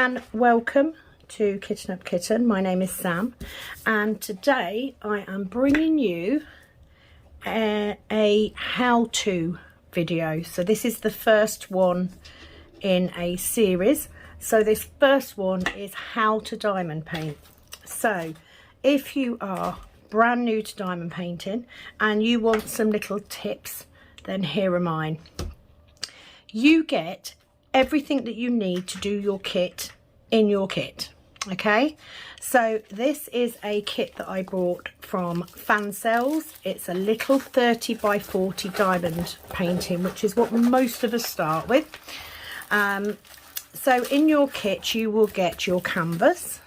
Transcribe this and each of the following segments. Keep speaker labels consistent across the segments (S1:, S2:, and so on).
S1: and welcome to Kitten Up Kitten. My name is Sam, and today I am bringing you a how-to video. So this is the first one in a series. So this first one is how to diamond paint. So if you are brand new to diamond painting and you want some little tips, then here are mine. You get everything that you need to do your kit in your kit. Okay, so this is a kit that I bought from Fansales. It's a little 30 by 40 diamond painting, which is what most of us start with. So in your kit you will get your canvas.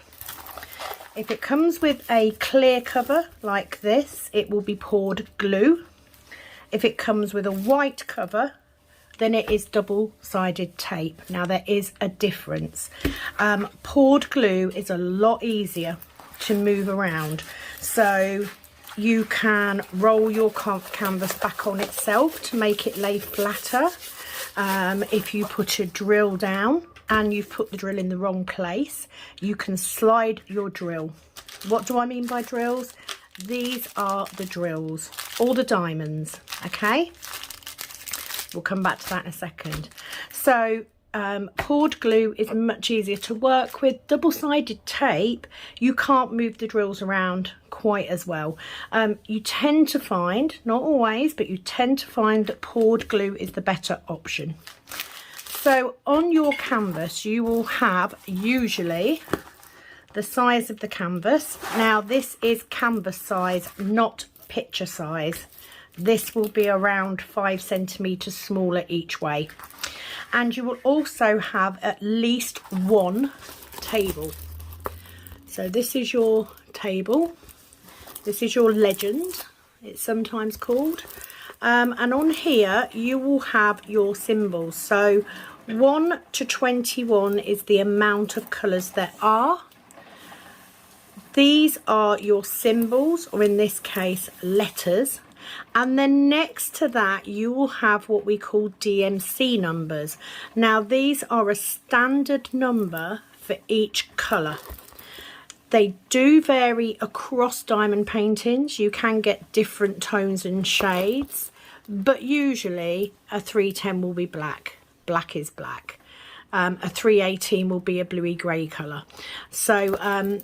S1: If it comes with a clear cover like this, it will be poured glue. If it comes with a white cover, then it is double-sided tape. Now there is a difference. Poured glue is a lot easier to move around, so you can roll your canvas back on itself to make it lay flatter. If you put a drill down and you've put the drill in the wrong place, you can slide your drill. What do I mean by drills? These are the drills, all the diamonds, okay? We'll come back to that in a second. So poured glue is much easier to work with. Double-sided tape, you can't move the drills around quite as well. You tend to find, not always, but you tend to find that poured glue is the better option. So on your canvas you will have usually the size of the canvas. Now this is canvas size, not picture size. This will be around 5 centimeters smaller each way. And you will also have at least one table. So this is your table. This is your legend, it's sometimes called. And on here you will have your symbols. So 1 to 21 is the amount of colours there are. These are your symbols, or in this case letters. And then next to that you will have what we call DMC numbers. Now these are a standard number for each colour. They do vary across diamond paintings. You can get different tones and shades, but usually a 310 will be black. Black is black. A 318 will be a bluey grey colour. So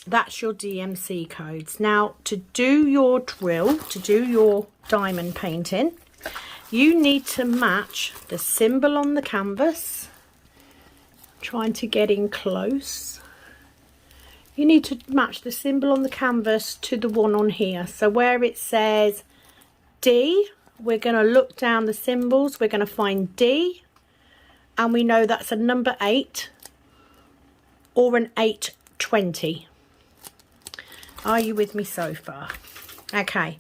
S1: that's your DMC codes. Now to do your drill, to do your diamond painting, you need to match the symbol on the canvas. Trying to get in close. You need to match the symbol on the canvas to the one on here. So where it says D, we're going to look down the symbols, we're going to find D, and we know that's a number 8 or an 820. Are you with me so far? Okay,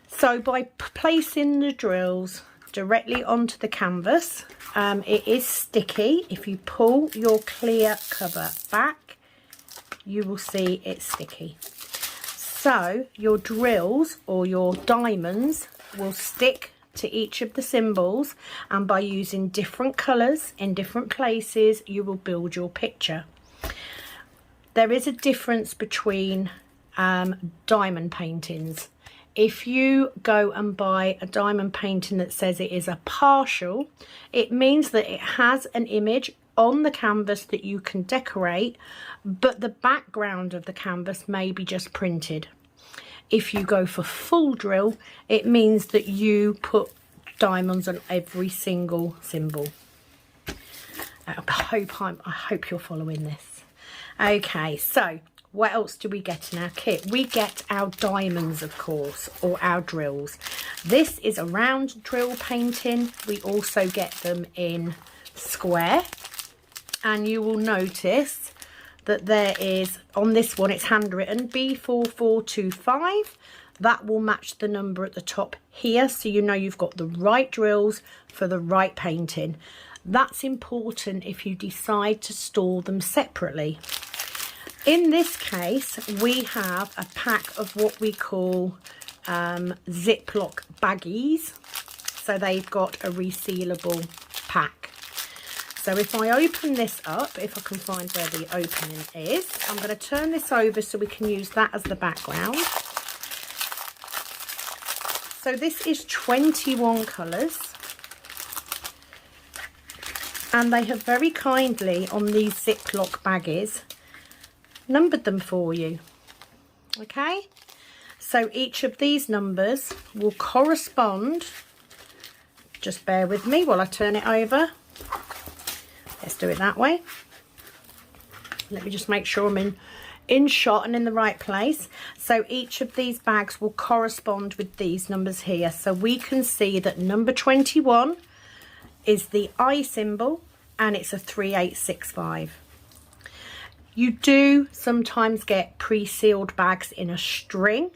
S1: so by placing the drills directly onto the canvas, it is sticky. If you pull your clear cover back, you will see it's sticky. So your drills or your diamonds will stick to each of the symbols, and by using different colours in different places you will build your picture. There is a difference between diamond paintings. If you go and buy a diamond painting that says it is a partial, it means that it has an image on the canvas that you can decorate, but the background of the canvas may be just printed. If you go for full drill, it means that you put diamonds on every single symbol. I hope you're following this. Okay, so what else do we get in our kit? We get our diamonds, of course, or our drills. This is a round drill painting. We also get them in square. And you will notice that there is, on this one, it's handwritten B4425. That will match the number at the top here, so you know you've got the right drills for the right painting. That's important if you decide to store them separately. In this case, we have a pack of what we call Ziploc baggies. So they've got a resealable pack. So if I open this up, if I can find where the opening is, I'm going to turn this over so we can use that as the background. So this is 21 colours. And they have very kindly, on these Ziploc baggies, numbered them for you. Okay? So each of these numbers will correspond. Just bear with me while I turn it over. Let's do it that way. Let me just make sure I'm in shot and in the right place. So each of these bags will correspond with these numbers here. So we can see that number 21 is the I symbol and it's a 3865. You do sometimes get pre-sealed bags in a string.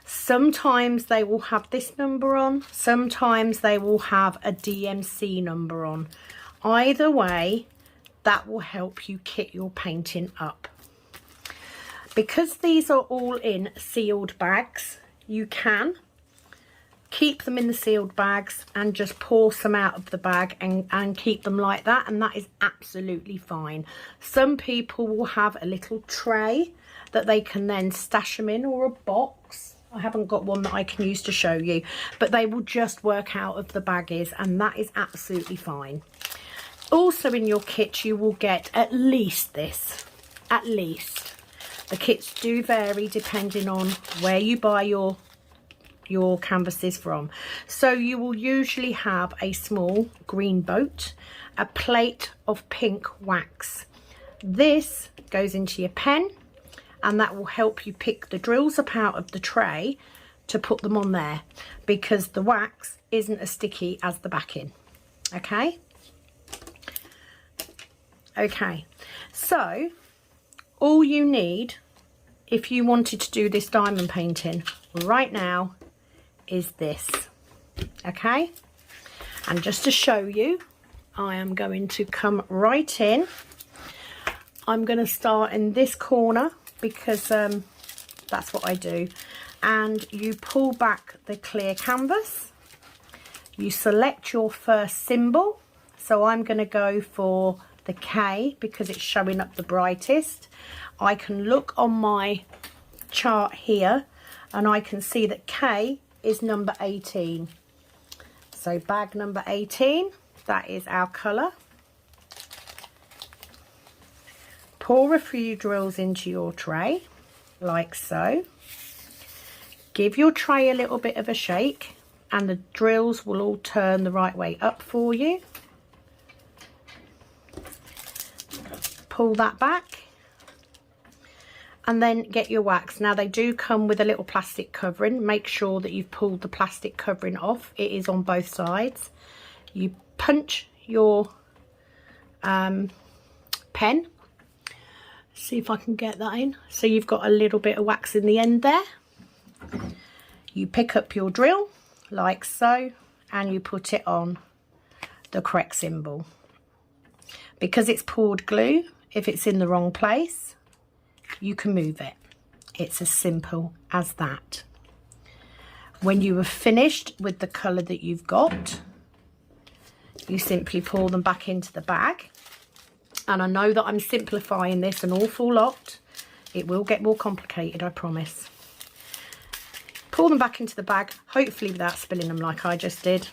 S1: Sometimes they will have this number on. Sometimes they will have a DMC number on. Either way, that will help you kit your painting up. Because these are all in sealed bags, you can keep them in the sealed bags and just pour some out of the bag and keep them like that, and that is absolutely fine. Some people will have a little tray that they can then stash them in, or a box. I haven't got one that I can use to show you, but they will just work out of the baggies, and that is absolutely fine. Also in your kit you will get at least this, at least. The kits do vary depending on where you buy your canvases from. So you will usually have a small green boat, a plate of pink wax. This goes into your pen, and that will help you pick the drills up out of the tray to put them on there, because the wax isn't as sticky as the backing. Okay? Okay, so all you need if you wanted to do this diamond painting right now is this. Okay, and just to show you, I am going to come right in. I'm going to start in this corner because that's what I do. And you pull back the clear canvas, you select your first symbol. So I'm going to go for the K because it's showing up the brightest. I can look on my chart here and I can see that K is number 18. So bag number 18, that is our colour. Pour a few drills into your tray, like so. Give your tray a little bit of a shake and the drills will all turn the right way up for you. Pull that back and then get your wax. Now they do come with a little plastic covering. Make sure that you've pulled the plastic covering off. It is on both sides. You punch your pen. See if I can get that in. So you've got a little bit of wax in the end there. You pick up your drill like so and you put it on the correct symbol. Because it's poured glue, if it's in the wrong place, you can move it. It's as simple as that. When you have finished with the colour that you've got, you simply pour them back into the bag. And I know that I'm simplifying this an awful lot. It will get more complicated, I promise. Pour them back into the bag, hopefully without spilling them like I just did.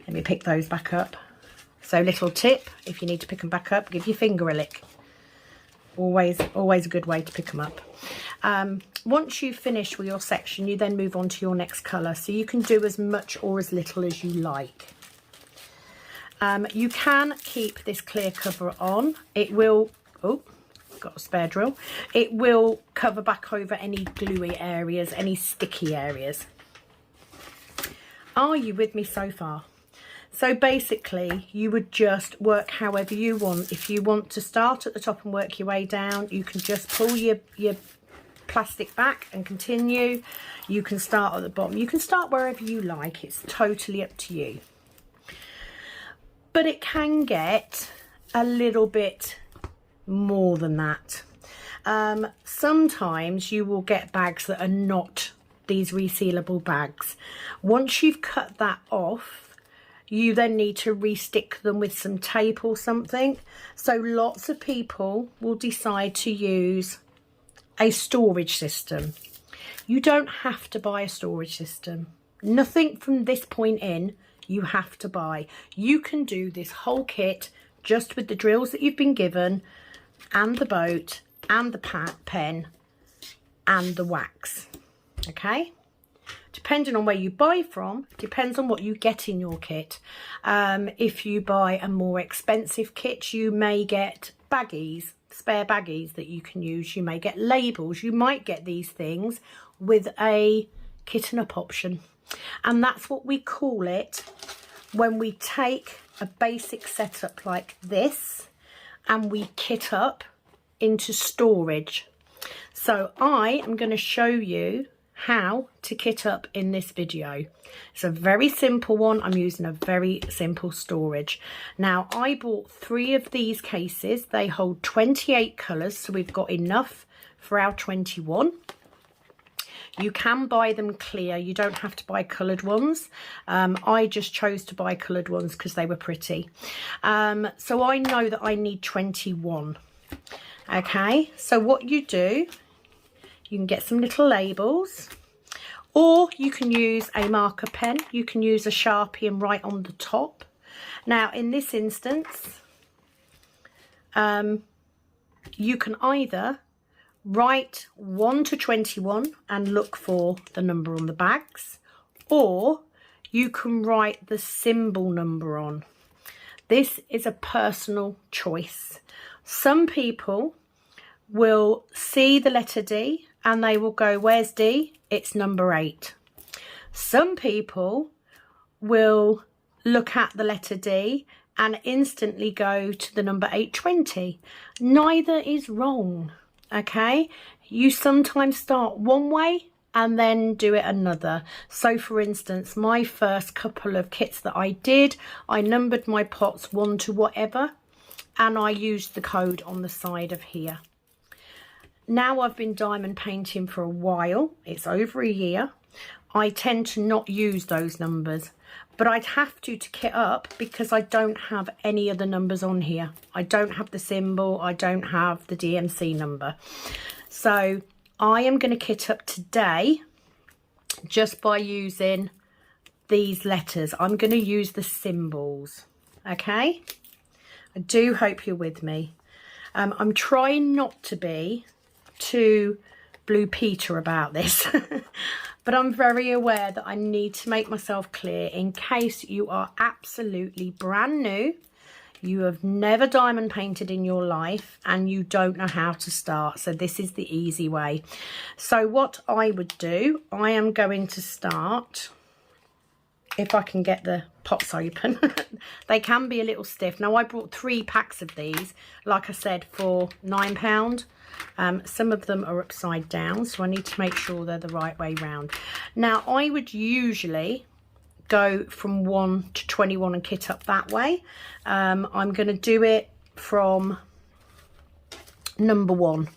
S1: Let me pick those back up. So little tip, if you need to pick them back up, give your finger a lick. Always a good way to pick them up. Once you've finished with your section, you then move on to your next colour. So you can do as much or as little as you like. You can keep this clear cover on. It will, oh, got a spare drill. It will cover back over any gluey areas, any sticky areas. Are you with me so far? So basically, you would just work however you want. If you want to start at the top and work your way down, you can just pull your plastic back and continue. You can start at the bottom. You can start wherever you like. It's totally up to you. But it can get a little bit more than that. Sometimes you will get bags that are not these resealable bags. Once you've cut that off, you then need to re-stick them with some tape or something. So lots of people will decide to use a storage system. You don't have to buy a storage system. Nothing from this point in you have to buy. You can do this whole kit just with the drills that you've been given, and the boat, and the pen, and the wax. Okay? Depending on where you buy from, depends on what you get in your kit. If you buy a more expensive kit, you may get baggies, spare baggies that you can use. You may get labels. You might get these things with a kit and up option. And that's what we call it when we take a basic setup like this and we kit up into storage. So I am going to show you how to kit up in this video. It's a very simple one. I'm using a very simple storage. Now I bought 3 of these cases. They hold 28 colours, so we've got enough for our 21. You can buy them clear. You don't have to buy coloured ones. I just chose to buy coloured ones because they were pretty. So I know that I need 21. Okay, so what you do, you can get some little labels, or you can use a marker pen. You can use a Sharpie and write on the top. Now, in this instance, you can either write 1 to 21 and look for the number on the bags, or you can write the symbol number on. This is a personal choice. Some people will see the letter D and they will go, where's D? It's number 8. Some people will look at the letter D and instantly go to the number 820. Neither is wrong, okay? You sometimes start one way and then do it another. So for instance, my first couple of kits that I did, I numbered my pots 1 to whatever, and I used the code on the side of here. Now I've been diamond painting for a while, it's over a year, I tend to not use those numbers, but I'd have to kit up because I don't have any other numbers on here. I don't have the symbol, I don't have the DMC number. So I am going to kit up today just by using these letters. I'm going to use the symbols, okay? I do hope you're with me. I'm trying not to be too Blue Peter about this, but I'm very aware that I need to make myself clear in case you are absolutely brand new, you have never diamond painted in your life, and you don't know how to start. So this is the easy way. So what I would do, I am going to start, if I can get the pots open. They can be a little stiff. Now I brought 3 packs of these, like I said, for £9. Some of them are upside down, so I need to make sure they're the right way round. Now I would usually go from 1 to 21 and kit up that way. I'm going to do it from number 1.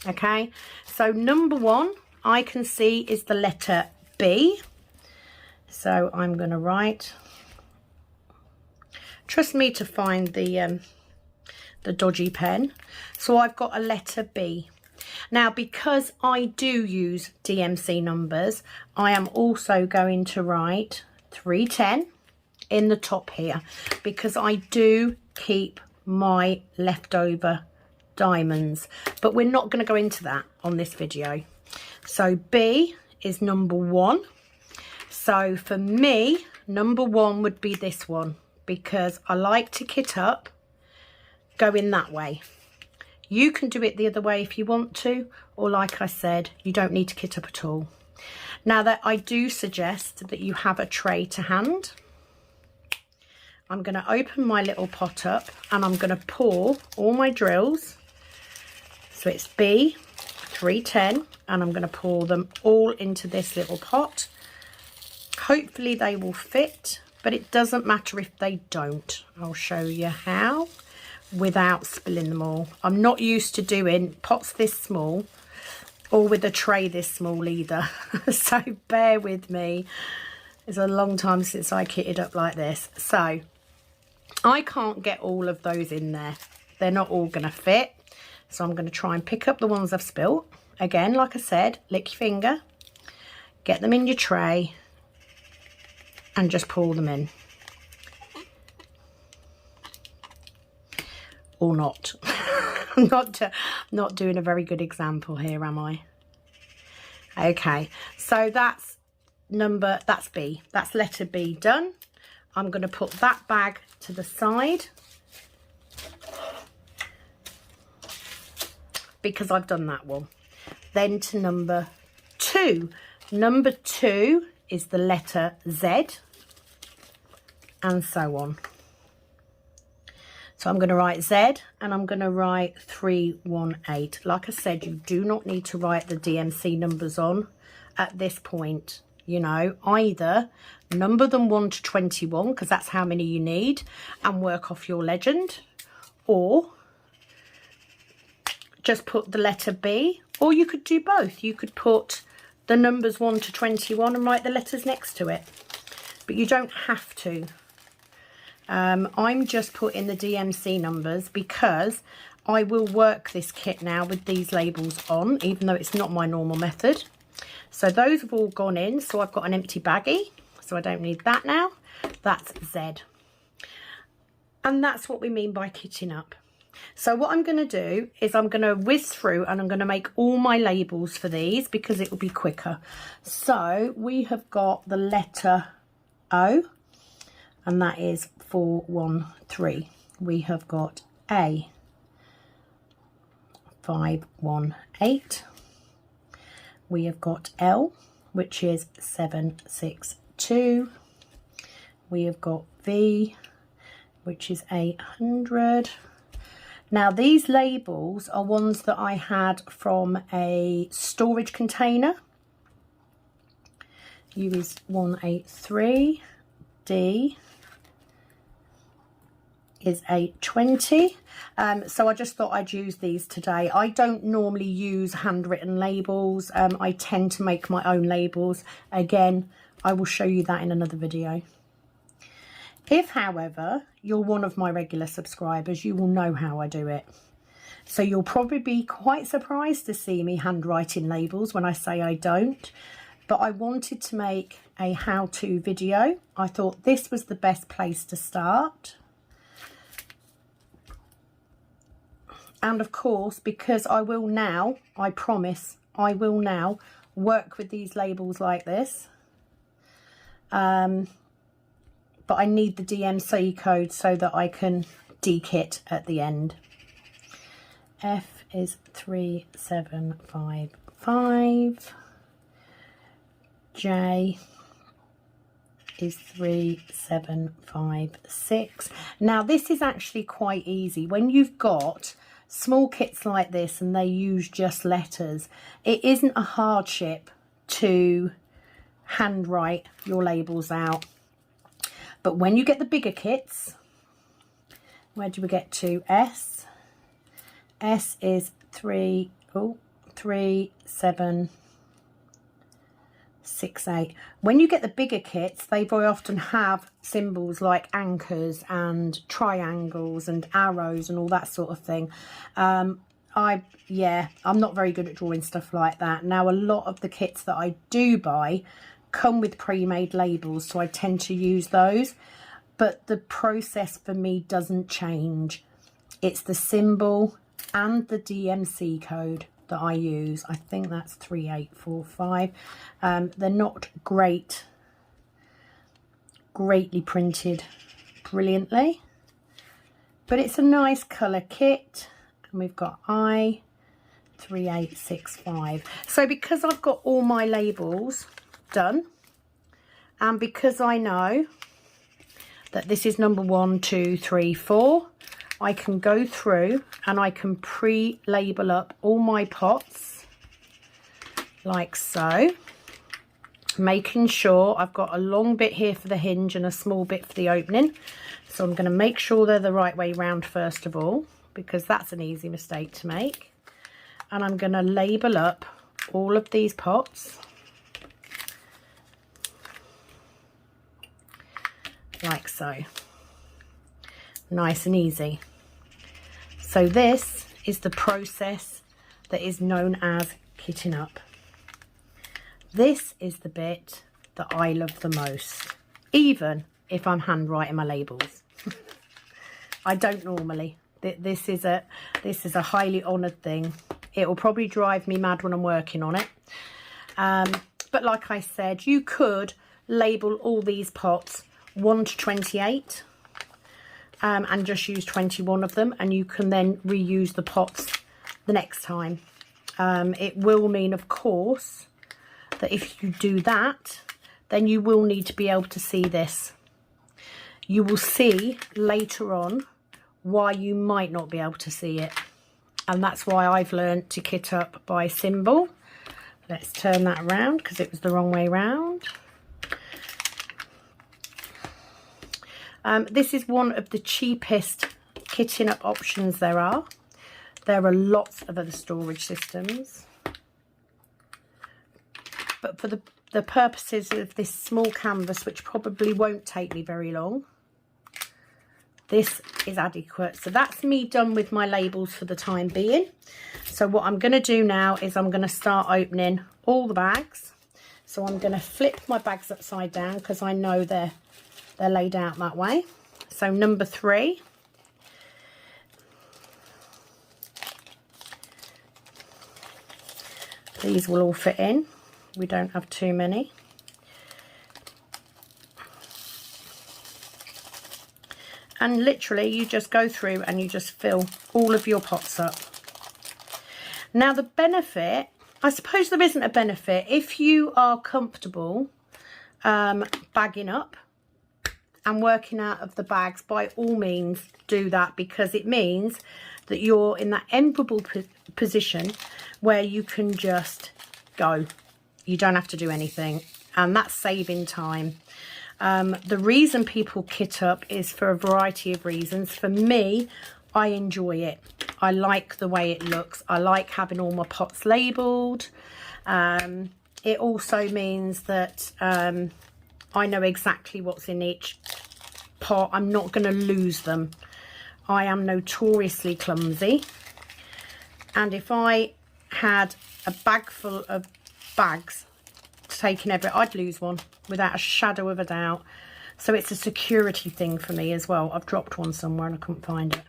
S1: Okay, so number 1 I can see is the letter B. So I'm going to write, trust me to find the dodgy pen. So I've got a letter B. Now because I do use DMC numbers, I am also going to write 310 in the top here, because I do keep my leftover diamonds, but we're not going to go into that on this video. So B is number 1. So for me, number 1 would be this one, because I like to kit up going that way. You can do it the other way if you want to, or like I said, you don't need to kit up at all. Now that I do suggest that you have a tray to hand. I'm going to open my little pot up and I'm going to pour all my drills. So it's B 310, and I'm going to pour them all into this little pot. Hopefully they will fit, but it doesn't matter if they don't. I'll show you how without spilling them all. I'm not used to doing pots this small or with a tray this small either, so bear with me. It's a long time since I kitted up like this. So I can't get all of those in there. They're not all going to fit. So I'm going to try and pick up the ones I've spilt. Again, like I said, lick your finger, get them in your tray and just pour them in. Or not. I'm not doing a very good example here, am I? Okay, so that's B. That's letter B done. I'm going to put that bag to the side because I've done that one. Then to number 2. Number 2 is the letter Z, and so on. So I'm going to write Z and I'm going to write 318. Like I said, you do not need to write the DMC numbers on at this point. You know, either number them 1 to 21 because that's how many you need and work off your legend, or just put the letter B, or you could do both. You could put the numbers 1 to 21 and write the letters next to it, but you don't have to. I'm just putting the DMC numbers because I will work this kit now with these labels on, even though it's not my normal method. So those have all gone in, so I've got an empty baggie, so I don't need that now. That's Z. And that's what we mean by kitting up. So what I'm going to do is I'm going to whiz through and I'm going to make all my labels for these because it will be quicker. So we have got the letter O, and that is 413. We have got A, 518. We have got L, which is 762. We have got V, which is 800. Now these labels are ones that I had from a storage container. U is 183. D is 820. So I just thought I'd use these today. I don't normally use handwritten labels. I tend to make my own labels. Again, I will show you that in another video. If, however, you're one of my regular subscribers, you will know how I do it. So you'll probably be quite surprised to see me handwriting labels when I say I don't. But I wanted to make a how-to video. I thought this was the best place to start. And of course, because I will now, I promise, I will now work with these labels like this. But I need the DMC code so that I can dekit at the end. F is 3755. J is 3756. Now this is actually quite easy. When you've got small kits like this and they use just letters, it isn't a hardship to handwrite your labels out. But when you get the bigger kits, where do we get to? S. S is 3768. When you get the bigger kits, they very often have symbols like anchors and triangles and arrows and all that sort of thing. I'm not very good at drawing stuff like that. Now, a lot of the kits that I do buy come with pre-made labels, so I tend to use those, but the process for me doesn't change. It's the symbol and the DMC code that I use. I think that's 3845. They're not greatly printed brilliantly, but it's a nice colour kit. And we've got I 3865. So because I've got all my labels done, and because I know that this is number 1, 2, 3, 4, I can go through and I can pre-label up all my pots like so, making sure I've got a long bit here for the hinge and a small bit for the opening. So I'm going to make sure they're the right way round first of all, because that's an easy mistake to make. And I'm going to label up all of these pots. like so. Nice and easy. So this is the process that is known as kitting up. This is the bit that I love the most, even if I'm handwriting my labels. I don't normally. This is a highly honoured thing. It will probably drive me mad when I'm working on it. But like I said, you could label all these pots 1 to 28 and just use 21 of them, and you can then reuse the pots the next time. It will mean, of course, that if you do that, then you will need to be able to see this. You will see later on why you might not be able to see it, and that's why I've learned to kit up by symbol. Let's turn that around because it was the wrong way round. This is one of the cheapest kitting up options there are. There are lots of other storage systems, but for the purposes of this small canvas, which probably won't take me very long, this is adequate. So that's me done with my labels for the time being. So what I'm going to do now is I'm going to start opening all the bags. So I'm going to flip my bags upside down because I know they're laid out that way. So number 3. These will all fit in. We don't have too many. And literally you just go through and you just fill all of your pots up. Now the benefit, I suppose there isn't a benefit. If you are comfortable bagging up and working out of the bags, by all means do that, because it means that you're in that enviable position where you can just go. You don't have to do anything, and that's saving time. The reason people kit up is for a variety of reasons. For me, I enjoy it. I like the way it looks. I like having all my pots labelled. It also means that I know exactly what's in each pot. I'm not going to lose them. I am notoriously clumsy, and if I had a bag full of bags taking every, I'd lose one without a shadow of a doubt. So it's a security thing for me as well. I've dropped one somewhere and I couldn't find it.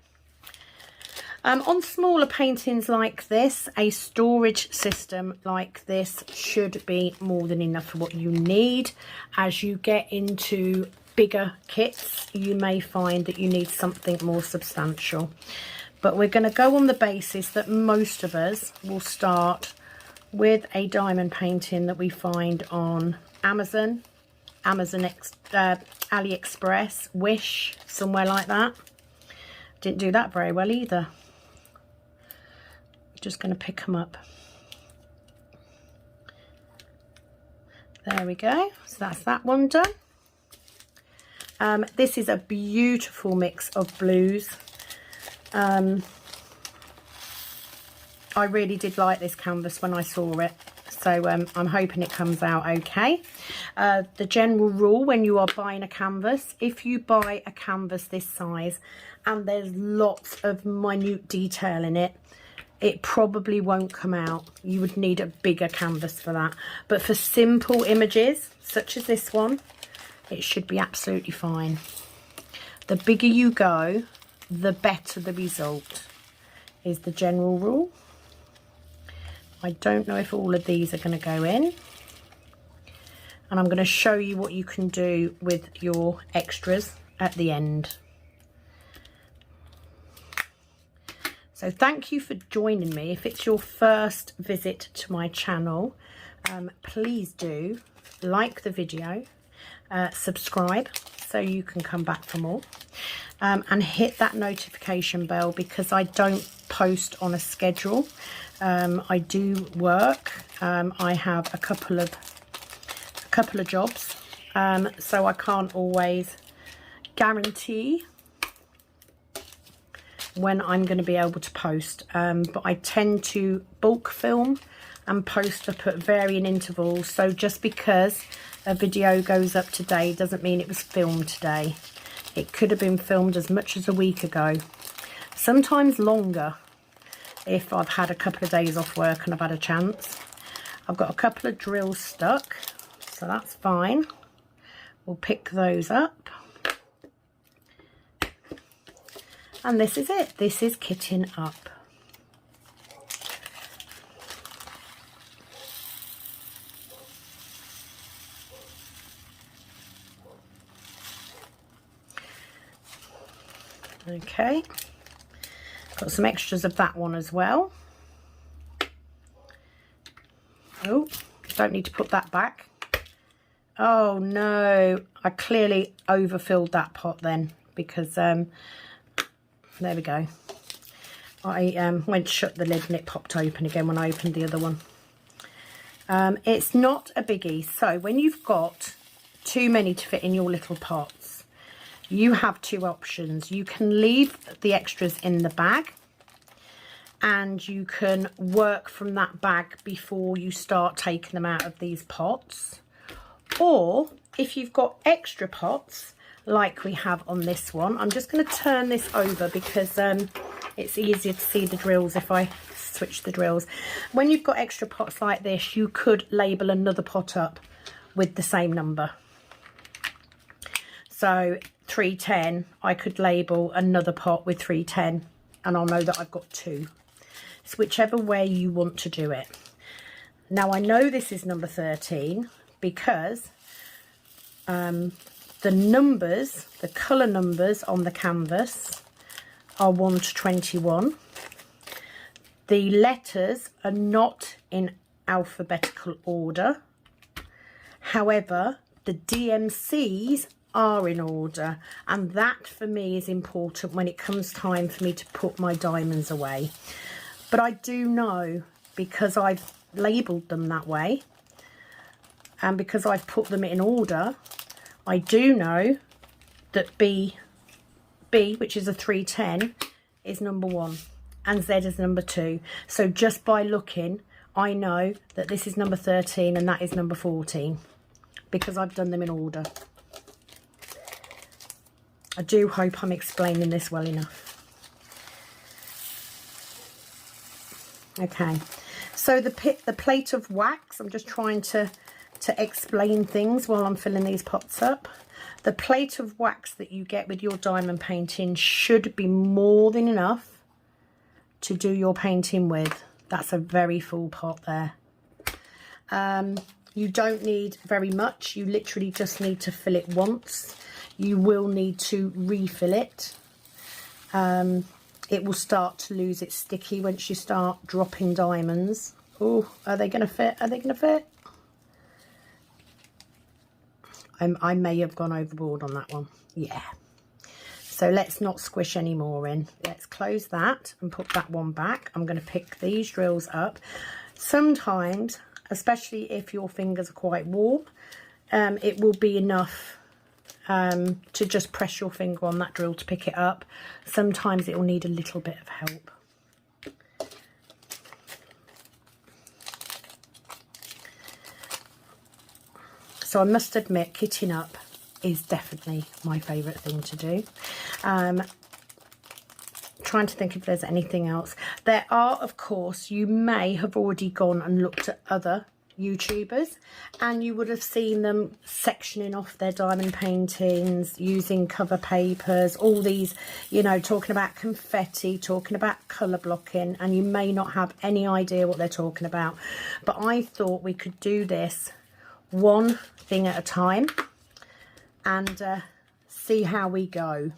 S1: On smaller paintings like this, a storage system like this should be more than enough for what you need. As you get into bigger kits, you may find that you need something more substantial. But we're going to go on the basis that most of us will start with a diamond painting that we find on Amazon, AliExpress, Wish, somewhere like that. Didn't do that very well either. Just going to pick them up. There we go. So that's that one done. This is a beautiful mix of blues. I really did like this canvas when I saw it, so I'm hoping it comes out okay. The general rule when you are buying a canvas, if you buy a canvas this size and there's lots of minute detail in it, it probably won't come out. You would need a bigger canvas for that. But for simple images, such as this one, it should be absolutely fine. The bigger you go, the better the result, is the general rule. I don't know if all of these are going to go in. And I'm going to show you what you can do with your extras at the end. So thank you for joining me. If it's your first visit to my channel, please do like the video, subscribe so you can come back for more, and hit that notification bell because I don't post on a schedule. I do work. I have a couple of jobs, so I can't always guarantee when I'm going to be able to post, but I tend to bulk film and post up at varying intervals. So just because a video goes up today doesn't mean it was filmed today. It could have been filmed as much as a week ago, sometimes longer if I've had a couple of days off work and I've had a chance. I've got a couple of drills stuck, so that's fine. We'll pick those up. And this is it. This is kitting up. Okay. Got some extras of that one as well. Oh, don't need to put that back. Oh no, I clearly overfilled that pot then, because there we go. I went to shut the lid and it popped open again when I opened the other one. It's not a biggie. So when you've got too many to fit in your little pots, you have two options. You can leave the extras in the bag, and you can work from that bag before you start taking them out of these pots. Or if you've got extra pots like we have on this one, I'm just going to turn this over because it's easier to see the drills if I switch the drills. When you've got extra pots like this, you could label another pot up with the same number. So 310, I could label another pot with 310 and I'll know that I've got two. It's whichever way you want to do it. Now I know this is number 13 because the numbers, the colour numbers on the canvas are 1 to 21. The letters are not in alphabetical order. However, the DMCs are in order, and that for me is important when it comes time for me to put my diamonds away. But I do know, because I've labelled them that way and because I've put them in order, I do know that B, which is a 310, is number 1 and Z is number 2. So just by looking, I know that this is number 13 and that is number 14 because I've done them in order. I do hope I'm explaining this well enough. Okay, so the plate of wax, I'm just trying to explain things while I'm filling these pots up. The plate of wax that you get with your diamond painting should be more than enough to do your painting with. That's a very full pot there. You don't need very much. You literally just need to fill it once. You will need to refill it. It will start to lose its sticky once you start dropping diamonds. Oh, are they going to fit? Are they going to fit? I may have gone overboard on that one. Yeah. So let's not squish any more in. Let's close that and put that one back. I'm going to pick these drills up. Sometimes, especially if your fingers are quite warm, it will be enough to just press your finger on that drill to pick it up. Sometimes it will need a little bit of help. So I must admit, kitting up is definitely my favourite thing to do. Trying to think if there's anything else. There are, of course, you may have already gone and looked at other YouTubers and you would have seen them sectioning off their diamond paintings, using cover papers, all these, you know, talking about confetti, talking about colour blocking, and you may not have any idea what they're talking about. But I thought we could do this one thing at a time and see how we go.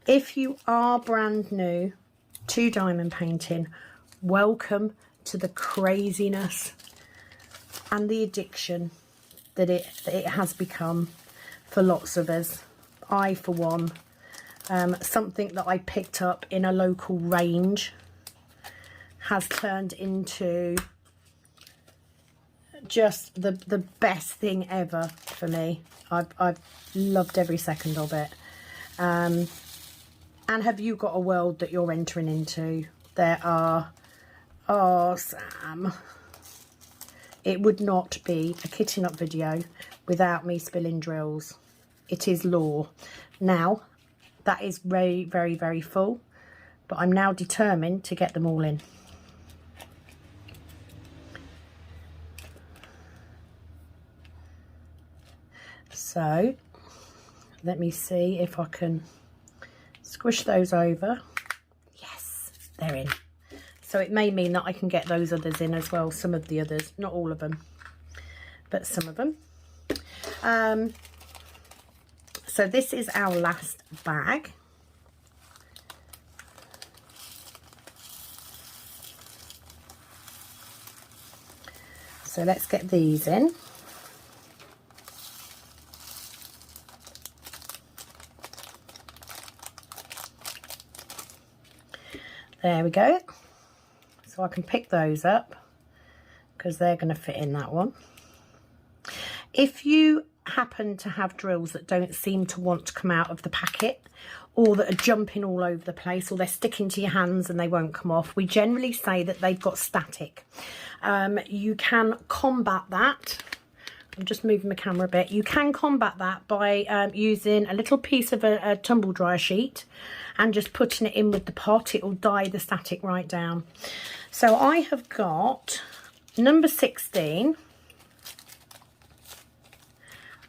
S1: If you are brand new to diamond painting, welcome to the craziness and the addiction that it has become for lots of us. I, for one, something that I picked up in a local range has turned into just the best thing ever for me. I've loved every second of it. And have you got a world that you're entering into? There are, oh Sam, it would not be a kitting up video without me spilling drills. It is law. Now, that is very, very, very full, but I'm now determined to get them all in. So, let me see if I can squish those over. Yes, they're in. So it may mean that I can get those others in as well, some of the others, not all of them, but some of them. So this is our last bag. So let's get these in. There we go. So I can pick those up because they're going to fit in that one. If you happen to have drills that don't seem to want to come out of the packet, or that are jumping all over the place, or they're sticking to your hands and they won't come off, we generally say that they've got static. You can combat that. I'm just moving the camera a bit. You can combat that by using a little piece of a tumble dryer sheet and just putting it in with the pot. It will dye the static right down. So I have got number 16.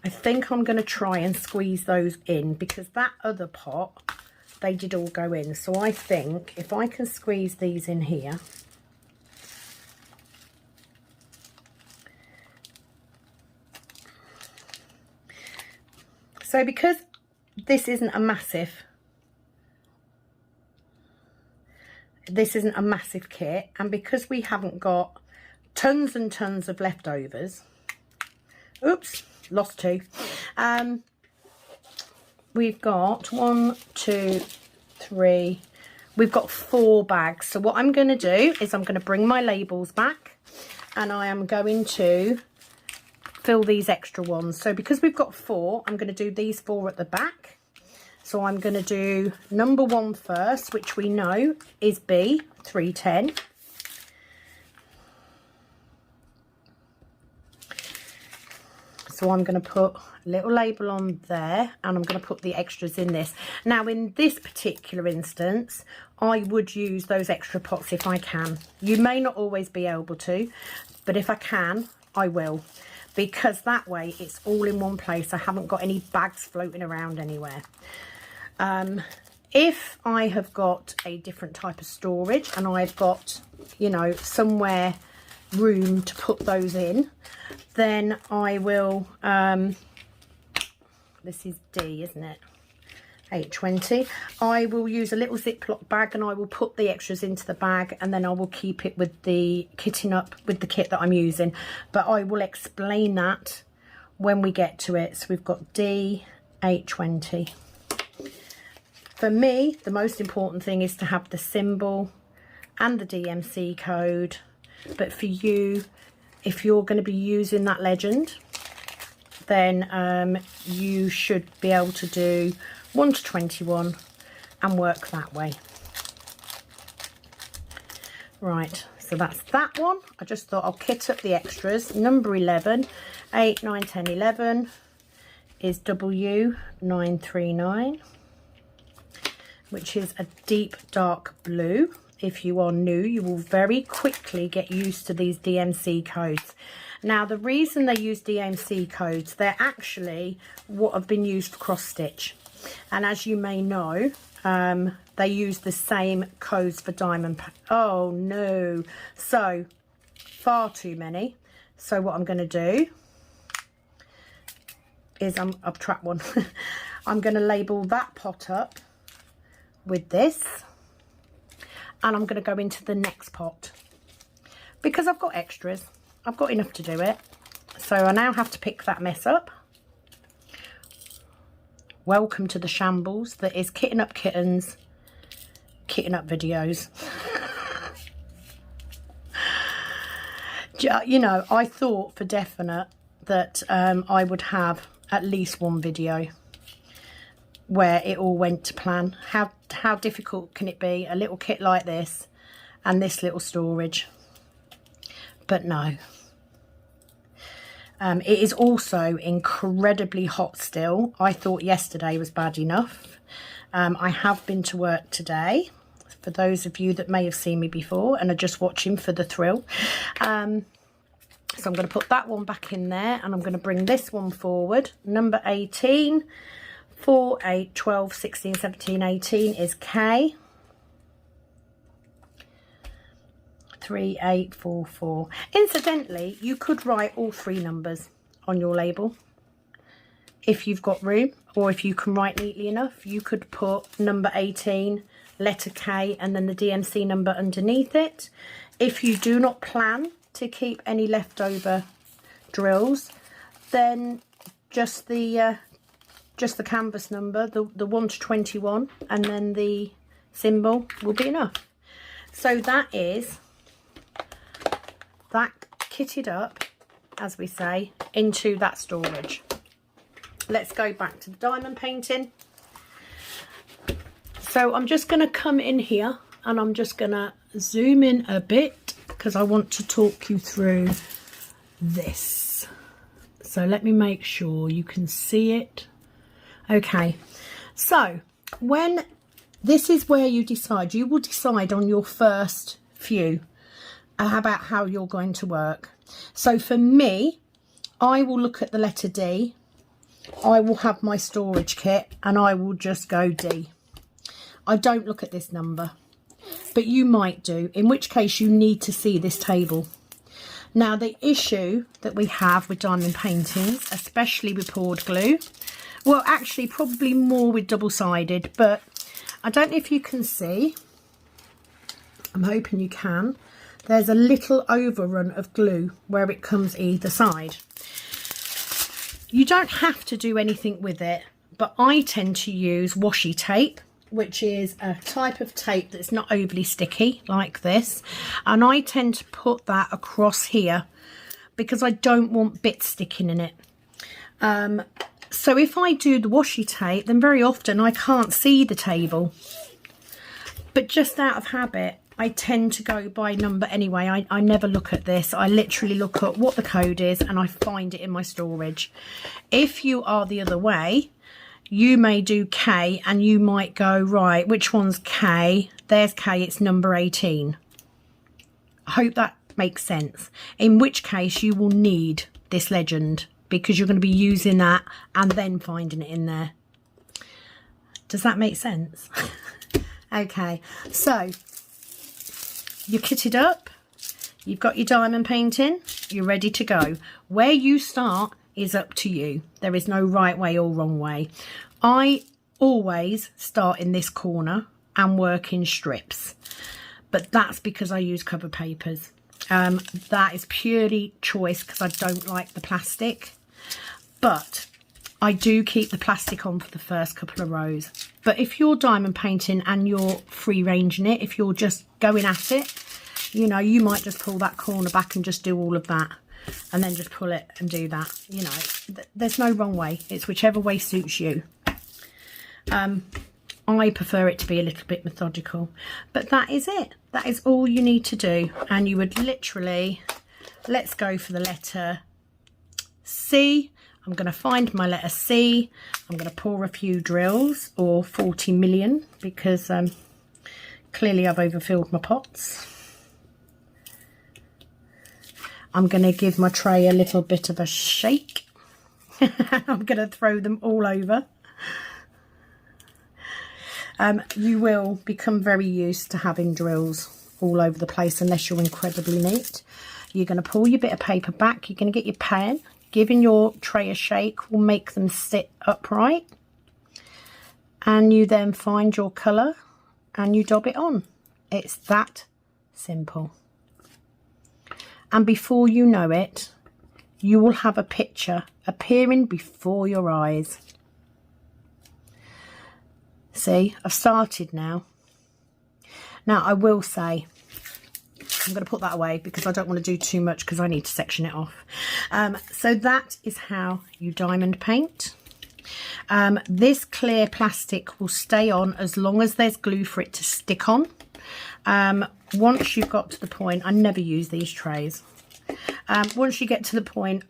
S1: I think I'm going to try and squeeze those in because that other pot, they did all go in. So I think if I can squeeze these in here. So because this isn't a massive kit, and because we haven't got tons and tons of leftovers, oops, lost two. We've got 1, 2, 3, we've got 4 bags. So what I'm going to do is I'm going to bring my labels back and I am going to fill these extra ones. So because we've got 4, I'm going to do these 4 at the back. So I'm going to do number 1 first, which we know is B310. So I'm going to put a little label on there and I'm going to put the extras in this. Now in this particular instance, I would use those extra pots if I can. You may not always be able to, but if I can, I will. Because that way it's all in one place. I haven't got any bags floating around anywhere. If I have got a different type of storage and I've got, you know, somewhere room to put those in, then I will, this is D, isn't it? 820. I will use a little Ziploc bag and I will put the extras into the bag and then I will keep it with the kitting up with the kit that I'm using. But I will explain that when we get to it. So we've got D, 820. For me, the most important thing is to have the symbol and the DMC code. But for you, if you're going to be using that legend, then you should be able to do 1 to 21 and work that way. Right, so that's that one. I just thought I'll kit up the extras. Number 11, 8, 9, 10, 11 is W939, which is a deep dark blue. If you are new, you will very quickly get used to these DMC codes. Now, the reason they use DMC codes, they're actually what have been used for cross stitch. And as you may know, they use the same codes for diamond. Oh no, so far too many. So what I'm going to do is I've trapped one. I'm going to label that pot up with this. And I'm going to go into the next pot because I've got extras. I've got enough to do it. So I now have to pick that mess up. Welcome to the shambles that is Kitting Up Kittens, Kitting Up videos. You know, I thought for definite that I would have at least one video where it all went to plan. How difficult can it be? A little kit like this and this little storage. But no, It is also incredibly hot still. I thought yesterday was bad enough. I have been to work today, for those of you that may have seen me before and are just watching for the thrill. So I'm going to put that one back in there, and I'm going to bring this one forward. Number 18, 4, 8, 12, 16, 17, 18 is K. 3, 8, 4, 4. Incidentally, you could write all 3 numbers on your label if you've got room, or if you can write neatly enough. You could put number 18, letter K, and then the DMC number underneath it. If you do not plan to keep any leftover drills, then just the canvas number, the 1 to 21, and then the symbol will be enough. So that is that kitted up, as we say, into that storage. Let's go back to the diamond painting. So I'm just going to come in here, and I'm just going to zoom in a bit because I want to talk you through this. So let me make sure you can see it. Okay, so when this is where you will decide on your first few about how you're going to work. So for me, I will look at the letter D. I will have my storage kit, and I will just go D. I don't look at this number, but you might do, in which case you need to see this table. Now, the issue that we have with diamond paintings, especially with poured glue, well, actually probably more with double-sided, but I don't know if you can see. I'm hoping you can. There's a little overrun of glue where it comes either side. You don't have to do anything with it, but I tend to use washi tape, which is a type of tape that's not overly sticky like this, and I tend to put that across here because I don't want bits sticking in it. So if I do the washi tape, then very often I can't see the table, but just out of habit I tend to go by number anyway. I never look at this. I literally look at what the code is and I find it in my storage. If you are the other way, you may do K and you might go, right, which one's K? There's K, it's number 18. I hope that makes sense. In which case you will need this legend because you're going to be using that and then finding it in there. Does that make sense? Okay, so you're kitted up, you've got your diamond painting, you're ready to go. Where you start is up to you. There is no right way or wrong way. I always start in this corner and work in strips, but that's because I use cover papers. That is purely choice because I don't like the plastic, but I do keep the plastic on for the first couple of rows. But if you're diamond painting and you're free ranging it, if you're just going at it, you know, you might just pull that corner back and just do all of that and then just pull it and do that. You know, there's no wrong way. It's whichever way suits you. I prefer it to be a little bit methodical, but that is it. That is all you need to do. And you would literally, let's go for the letter C. I'm going to find my letter C. I'm going to pour a few drills, or 40 million, because clearly I've overfilled my pots. I'm going to give my tray a little bit of a shake. I'm going to throw them all over. You will become very used to having drills all over the place unless you're incredibly neat. You're going to pull your bit of paper back. You're going to get your pen. Giving your tray a shake will make them sit upright. And you then find your colour and you dab it on. It's that simple. And before you know it, you will have a picture appearing before your eyes. See, I've started now. Now, I will say, I'm going to put that away because I don't want to do too much because I need to section it off. So that is how you diamond paint. This clear plastic will stay on as long as there's glue for it to stick on. Once you've got to the point, I never use these trays. Once you get to the point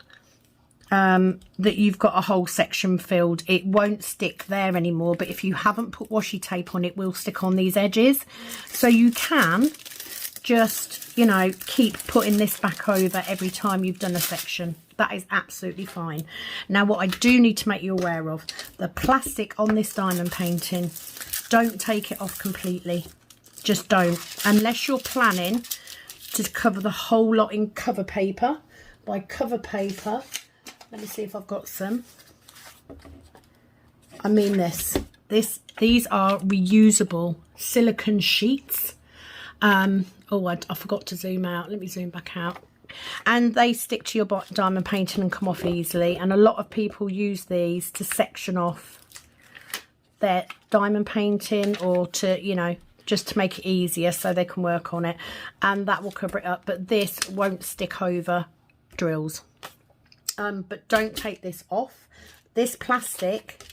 S1: that you've got a whole section filled. It won't stick there anymore, but if you haven't put washi tape on, it will stick on these edges. So you can just, you know, keep putting this back over every time you've done a section. That is absolutely fine. Now, what I do need to make you aware of, the plastic on this diamond painting, don't take it off completely. Just don't, unless you're planning to cover the whole lot in cover paper. By cover paper, let me see if I've got some. I mean these are reusable silicone sheets. Oh, I forgot to zoom out. Let me zoom back out. And they stick to your diamond painting and come off easily. And a lot of people use these to section off their diamond painting, or to, you know, just to make it easier so they can work on it. And that will cover it up. But this won't stick over drills. But don't take this off. This plastic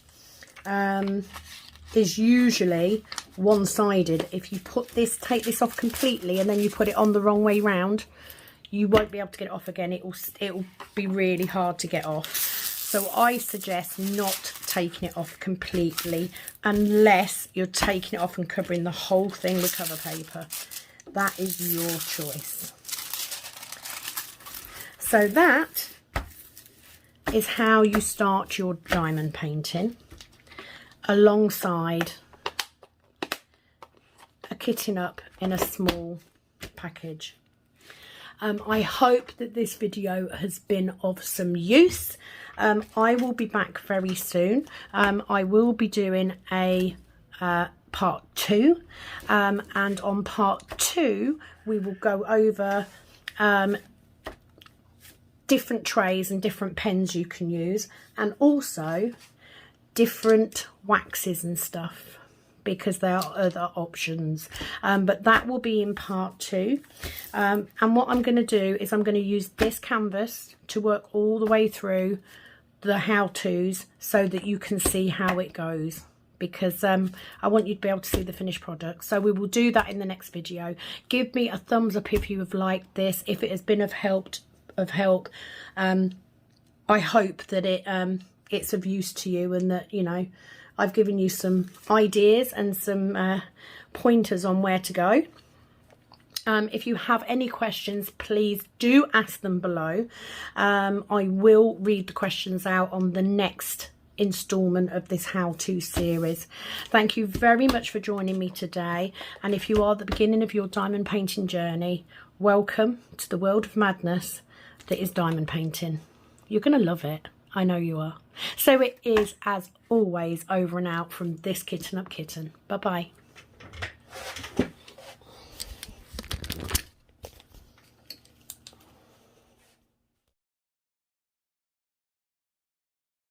S1: is usually one-sided. If you put this, take this off completely, and then you put it on the wrong way round, you won't be able to get it off again. It will be really hard to get off. So I suggest not taking it off completely, unless you're taking it off and covering the whole thing with cover paper. That is your choice. So that is how you start your diamond painting, alongside a kitting up in a small package. I hope that this video has been of some use. I will be back very soon. I will be doing a part 2, and on part 2 we will go over different trays and different pens you can use, and also different waxes and stuff, because there are other options. But that will be in part 2. And what I'm going to do is I'm going to use this canvas to work all the way through the how-tos, so that you can see how it goes, because I want you to be able to see the finished product. So we will do that in the next video. Give me a thumbs up if you have liked this, if it has been of help. I hope that it's of use to you, and that, you know, I've given you some ideas and some pointers on where to go. If you have any questions, please do ask them below. I will read the questions out on the next installment of this how-to series. Thank you very much for joining me today, and if you are at the beginning of your diamond painting journey, welcome to the world of madness that is diamond painting. You're gonna love it. I know you are. So it is, as always, over and out from this Kitten Up Kitten. Bye bye.